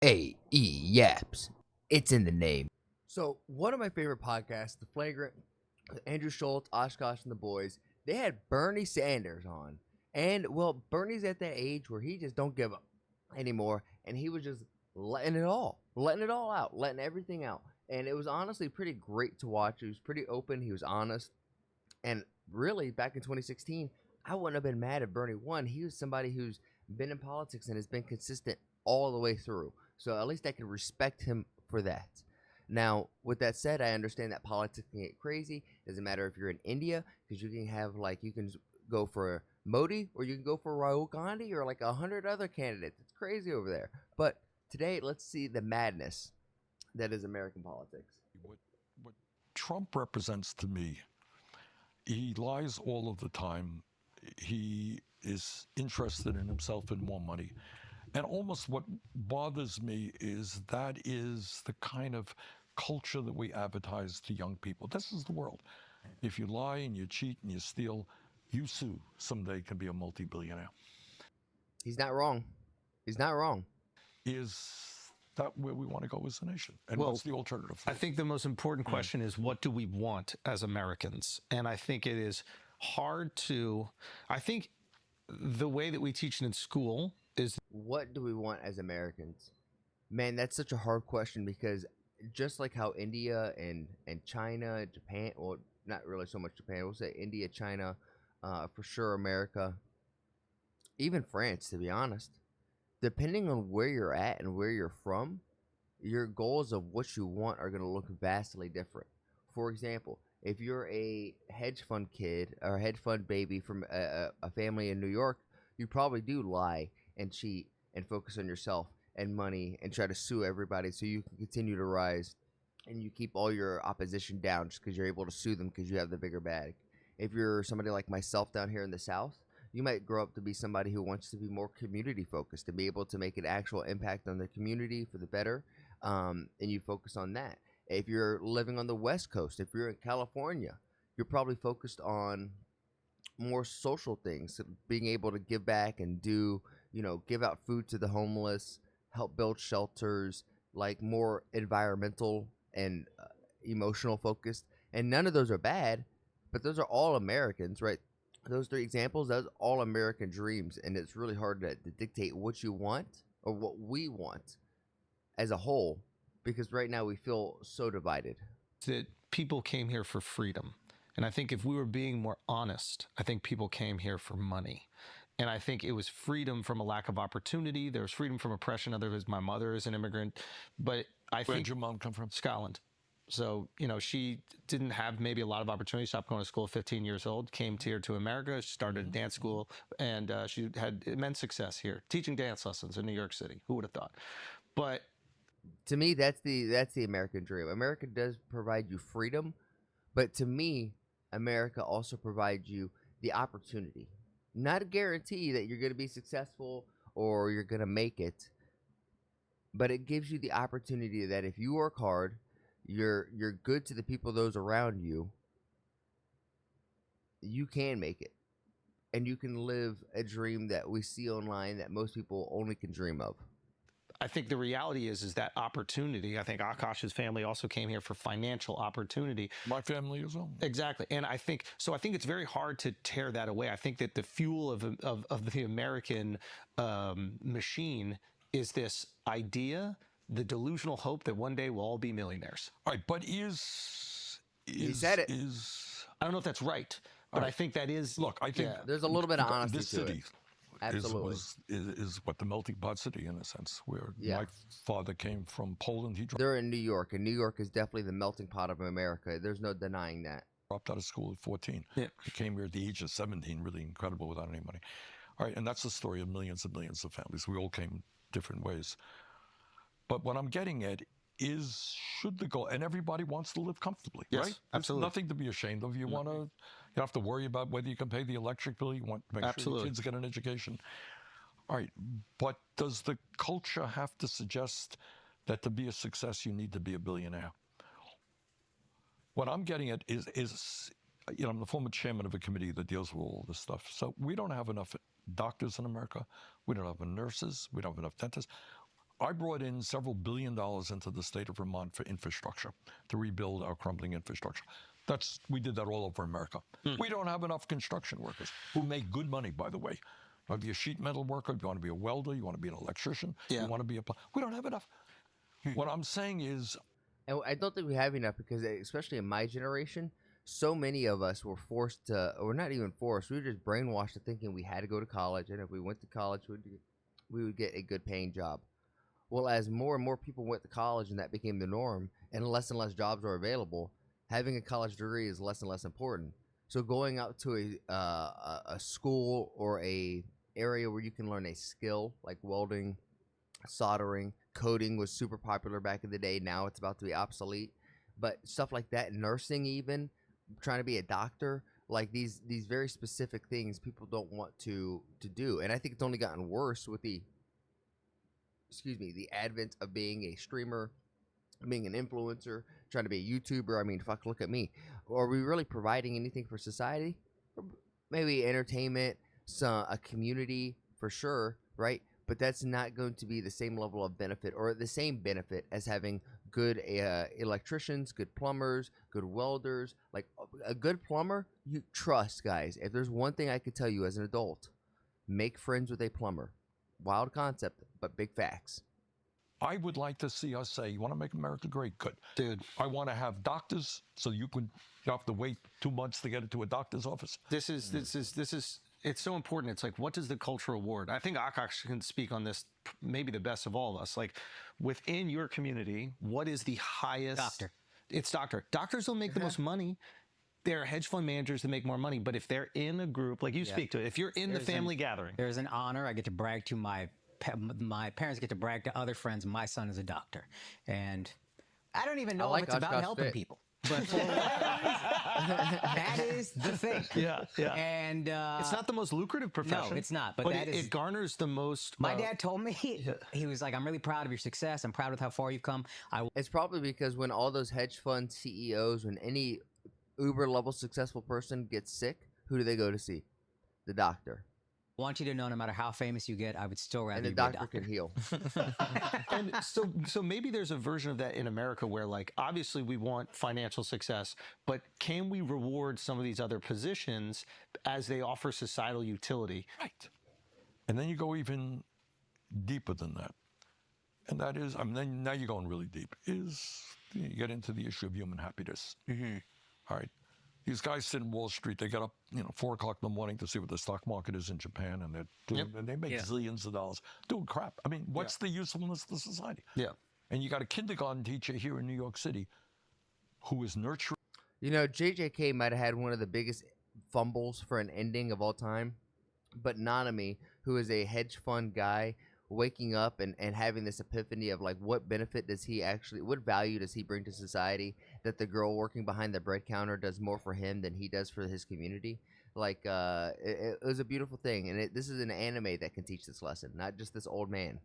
Yaps. It's in the name. So, one of my favorite podcasts, The Flagrant, Andrew Schultz, Oshkosh, and the boys, they had Bernie Sanders on. And, well, Bernie's at that age where he just don't give up anymore. And he was just letting it all out, letting everything out. And it was honestly pretty great to watch. He was pretty open. He was honest. And really, back in 2016, I wouldn't have been mad if Bernie won. He was somebody who's been in politics and has been consistent all the way through. So at least I can respect him for that. Now, with that said, I understand that politics can get crazy. Doesn't matter if you're in India, because you can have you can go for Modi or you can go for Rahul Gandhi or like 100 other candidates. It's crazy over there. But today, let's see the madness that is American politics. What Trump represents to me, he lies all of the time. He is interested in himself and more money. And almost what bothers me is that is the kind of culture that we advertise to young people. This is the world. If you lie and you cheat and you steal, you too someday can be a multi-billionaire. He's not wrong. He's not wrong. Is that where we want to go as a nation? And what's the alternative? I think the most important question is, what do we want as Americans? And I think it is hard to, I think the way that we teach it in school is, what do we want as Americans? Man, that's such a hard question because just like how India and China, Japan, well, not really so much Japan, we'll say India, China, for sure America, even France, to be honest, depending on where you're at and where you're from, your goals of what you want are going to look vastly different. For example, if you're a hedge fund kid or a hedge fund baby from a family in New York, you probably do lie and cheat and focus on yourself and money and try to sue everybody so you can continue to rise and you keep all your opposition down just because you're able to sue them because you have the bigger bag. If you're somebody like myself down here in the South, you might grow up to be somebody who wants to be more community focused, to be able to make an actual impact on the community for the better, and you focus on that. If you're living on the West Coast, if you're in California, you're probably focused on more social things, being able to give back and do, give out food to the homeless, help build shelters, like more environmental and emotional focused. And none of those are bad, but those are all Americans, right? Those three examples, those are all American dreams, and it's really hard to dictate what you want or what we want as a whole, because right now we feel so divided. that people came here for freedom. And I think if we were being more honest, I think people came here for money. And I think it was freedom from a lack of opportunity. There was freedom from oppression. Otherwise, my mother is an immigrant. But I think... Where'd your mom come from? Scotland. So, she didn't have maybe a lot of opportunity. Stopped going to school at 15 years old, came here to America, she started a dance school, and she had immense success here, teaching dance lessons in New York City. Who would have thought? But to me, that's the American dream. America does provide you freedom, but to me, America also provides you the opportunity. Not a guarantee that you're going to be successful or you're going to make it, but it gives you the opportunity that if you work hard, you're good to the people, those around you, you can make it. And you can live a dream that we see online that most people only can dream of. I think the reality is that opportunity. I think Akash's family also came here for financial opportunity. My family as well. Exactly. And I think it's very hard to tear that away. I think that the fuel of the American machine is this idea, the delusional hope that one day we'll all be millionaires. All right, but he said it. I don't know if that's right, but I think that is. Look, I think there's a little bit of honesty this to city it. Absolutely. is what the melting pot city in a sense, where my father came from Poland. They're in New York, and New York is definitely the melting pot of America. There's no denying that. Dropped out of school at 14. Yeah. He came here at the age of 17, really incredible, without any money. All right, and that's the story of millions and millions of families. We all came different ways. But what I'm getting at is, should the goal, and everybody wants to live comfortably, yes, right? Absolutely. There's nothing to be ashamed of. You want to, you don't have to worry about whether you can pay the electric bill. You want to make sure your kids get an education. All right, but does the culture have to suggest that to be a success, you need to be a billionaire? What I'm getting at is I'm the former chairman of a committee that deals with all this stuff. So we don't have enough doctors in America. We don't have enough nurses. We don't have enough dentists. I brought in several $billion into the state of Vermont for infrastructure, to rebuild our crumbling infrastructure. We did that all over America. We don't have enough construction workers who make good money, by the way. You want to be a sheet metal worker, you want to be a welder, you want to be an electrician, you want to be we don't have enough. What I'm saying is, And I don't think we have enough because, especially in my generation, so many of us were forced to, or not even forced, we were just brainwashed to thinking we had to go to college, and if we went to college, we would get a good paying job. Well, as more and more people went to college and that became the norm, and less jobs are available, having a college degree is less and less important. So going out to a school or a area where you can learn a skill like welding, soldering, coding was super popular back in the day. Now it's about to be obsolete. But stuff like that, nursing, even trying to be a doctor, like these very specific things people don't want to do. And I think it's only gotten worse with the advent of being a streamer, being an influencer, trying to be a YouTuber. I mean, fuck, look at me. Are we really providing anything for society? Maybe entertainment, a community for sure, right? But that's not going to be the same level of benefit or the same benefit as having good electricians, good plumbers, good welders. Like a good plumber, you trust, guys. If there's one thing I could tell you as an adult, make friends with a plumber. Wild concept, but big facts. I would like to see us say, you want to make America great? Good. Dude, I want to have doctors so you have to wait 2 months to get into a doctor's office. this is it's so important. It's like, what does the culture award? I think Akash can speak on this maybe the best of all of us. Like, within your community, what is the highest? Doctor. It's doctor. Doctors don't make the most money. There are hedge fund managers that make more money. But if they're in a group, like you speak to it, if you're in the family gathering. There's an honor. I get to brag to my parents get to brag to other friends. My son is a doctor. And I don't even know like if it's about Oshkosh helping Fit. people. But for that is the thing. Yeah. And It's not the most lucrative profession. No, it's not. But that it is. garners the most. My dad told me, he was like, I'm really proud of your success. I'm proud of how far you've come. It's probably because when all those hedge fund CEOs, when any Uber level successful person gets sick, who do they go to see? The doctor. want you to know no matter how famous you get, I would still rather And the you be a doctor doctor. can heal. And so maybe there's a version of that in America where, like, obviously we want financial success, but can we reward some of these other positions as they offer societal utility? Right. And then you go even deeper than that. And that is, I mean, then now you're going really deep, is you get into the issue of human happiness. Mm-hmm. All right. These guys sit in Wall Street, they get up, 4 o'clock in the morning to see what the stock market is in Japan, and they're doing, and they make zillions of dollars doing crap. I mean, what's the usefulness to society? Yeah. And you got a kindergarten teacher here in New York City who is nurturing. You know, JJK might have had one of the biggest fumbles for an ending of all time, but Nanami, who is a hedge fund guy, waking up and having this epiphany of, like, what benefit does he actually, what value does he bring to society that the girl working behind the bread counter does more for him than he does for his community. Like, it was a beautiful thing. And this is an anime that can teach this lesson, not just this old man.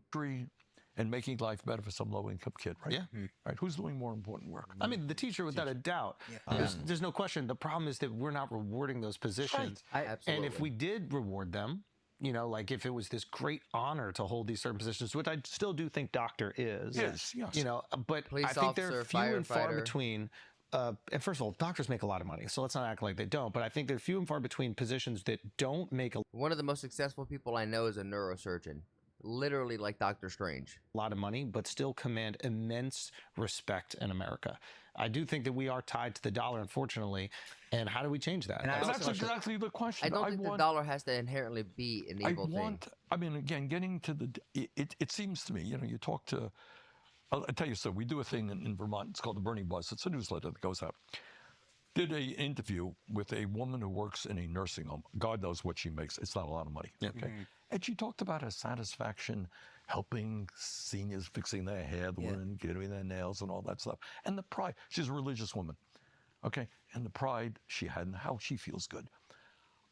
And making life better for some low-income kid, right? Yeah. Right. Who's doing more important work? I mean, the teacher, without a doubt. There's no question. The problem is that we're not rewarding those positions. Absolutely. And if we did reward them, like if it was this great honor to hold these certain positions, which I still do think doctor is. Yes. But Police I think they're officer, few and far firefighter. between. And first of all, doctors make a lot of money, so let's not act like they don't. But I think they're few and far between positions that don't make a One of the most successful people I know is a neurosurgeon. Literally like Doctor Strange. lot of money, but still command immense respect in America. I do think that we are tied to the dollar, unfortunately. And how do we change that? And I But also- that's exactly the question. I don't think the dollar has to inherently be an evil thing. I mean, again, getting to the, it seems to me, you talk to, I'll tell you so, we do a thing in Vermont, it's called the Burning Buzz. It's a newsletter that goes out. Did an interview with a woman who works in a nursing home. God knows what she makes. It's not a lot of money. Okay. And she talked about her satisfaction helping seniors, fixing their hair, getting their nails and all that stuff. And the pride. She's a religious woman. Okay. And the pride she had and how she feels good.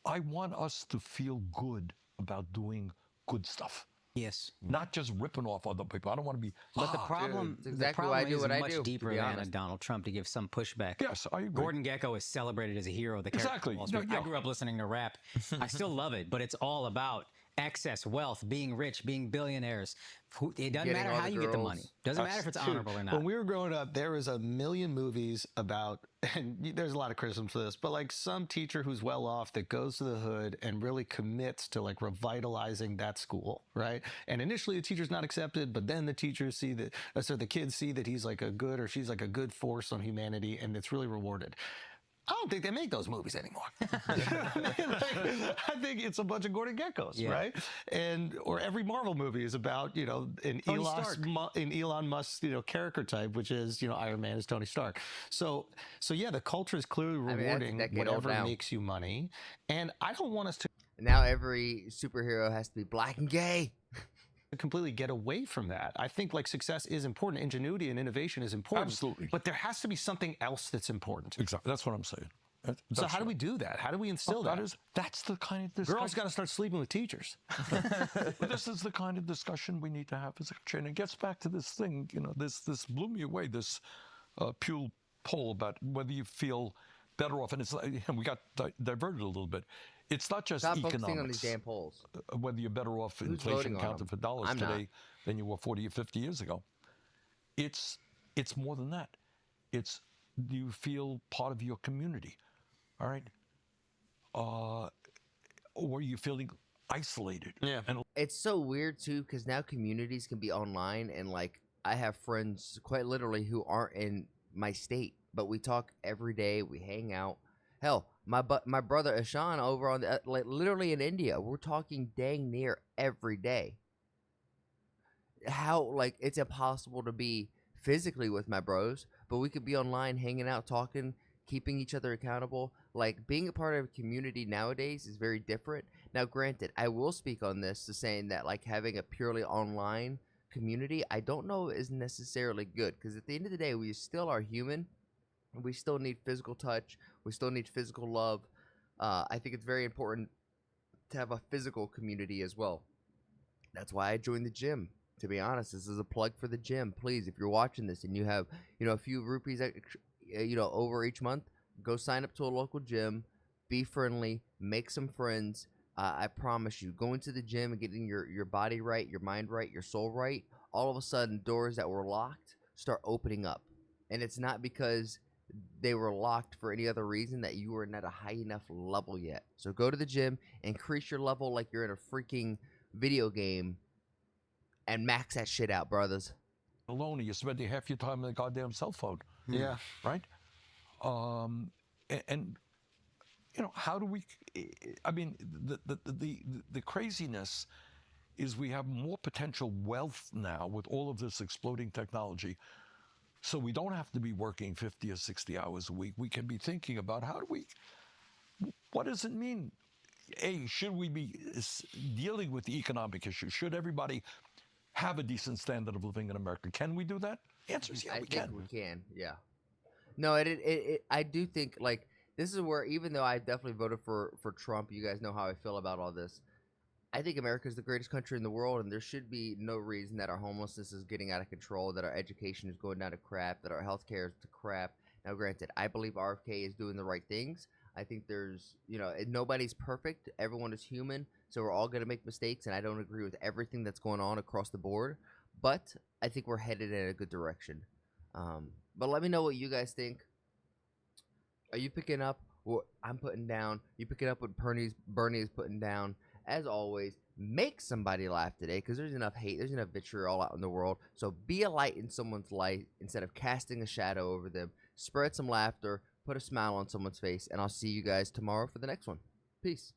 I want us to feel good about doing good stuff. Yes. Not just ripping off other people. I don't want to be. But the problem, it's exactly why I do is what I much do, to deeper be than honest. Donald Trump to give some pushback. Yes, I agree. Gordon Gekko is celebrated as a hero. The character Exactly. of Wall Street. No, I yeah. grew up listening to rap. I still love it, but it's all about excess wealth, being rich, being billionaires. It doesn't Getting matter all how the you get the girls. money. Doesn't matter if it's Dude, honorable or not. When we were growing up, there was a million movies about, and there's a lot of criticism for this, but like some teacher who's well off that goes to the hood and really commits to like revitalizing that school, right? And initially the teacher's not accepted, but then the teachers see that, so the kids see that he's like a good or she's like a good force on humanity, and it's really rewarded. I don't think they make those movies anymore. I think it's a bunch of Gordon Geckos, Yeah. right? And or every Marvel movie is about an Tony Stark. Elon Musk's character type, which is Iron Man is Tony Stark. So yeah, the culture is clearly mean, that's a rewarding decade old whatever now. makes you money, and I don't want us to Now every superhero has to be black and gay. completely get away from that. I think like success is important, ingenuity and innovation is important, Absolutely. but there has to be something else that's important. Exactly. That's what I'm saying. So That's how do we right. do that? How do we instill that? That's the kind of discussion. Girls got to start sleeping with teachers. But this is the kind of discussion we need to have as a country. And it gets back to this thing, this blew me away, this Pew poll about whether you feel better off. And it's like, we got diverted a little bit. It's not just Stop economics. focusing on these damn polls. Whether you're better off Who's inflation voting on counted them? for dollars I'm not. today than you were 40 or 50 years ago. It's more than that. It's, do you feel part of your community? All right. Or are you feeling isolated? Yeah. And It's so weird too, because now communities can be online, and like I have friends quite literally who aren't in my state, but we talk every day. We hang out. Hell, my brother Ashan over on the like literally in India, we're talking dang near every day. How like it's impossible to be physically with my bros, but we could be online hanging out, talking, keeping each other accountable. Like being a part of a community nowadays is very different. Now, granted, I will speak on this to saying that like having a purely online community, I don't know is necessarily good, because at the end of the day, we still are human. We still need physical touch. We still need physical love. I think it's very important to have a physical community as well. That's why I joined the gym. To be honest, this is a plug for the gym. Please, if you're watching this and you have, a few rupees, over each month, go sign up to a local gym. Be friendly. Make some friends. I promise you, going to the gym and getting your body right, your mind right, your soul right, all of a sudden, doors that were locked start opening up. And it's not because they were locked for any other reason, that you were not at a high enough level yet. So go to the gym, increase your level like you're in a freaking video game, and max that shit out, brothers. alone, you're spending half your time on the goddamn cell phone. Yeah. Right? And how do we? I mean, the craziness is we have more potential wealth now with all of this exploding technology. So we don't have to be working 50 or 60 hours a week. We can be thinking about what does it mean? Should we be dealing with the economic issue? Should everybody have a decent standard of living in America? Can we do that? The answer is yeah, we can. We can, yeah. No, I do think, like, this is where, even though I definitely voted for Trump, you guys know how I feel about all this. I think America is the greatest country in the world, and there should be no reason that our homelessness is getting out of control, that our education is going down to crap, that our healthcare is to crap. Now, granted, I believe RFK is doing the right things. I think there's, nobody's perfect. Everyone is human, so we're all going to make mistakes, and I don't agree with everything that's going on across the board. But I think we're headed in a good direction. But let me know what you guys think. Are you picking up what I'm putting down? You picking up what Bernie is putting down? As always, make somebody laugh today, because there's enough hate, there's enough vitriol out in the world. So be a light in someone's life instead of casting a shadow over them. Spread some laughter, put a smile on someone's face, and I'll see you guys tomorrow for the next one. Peace.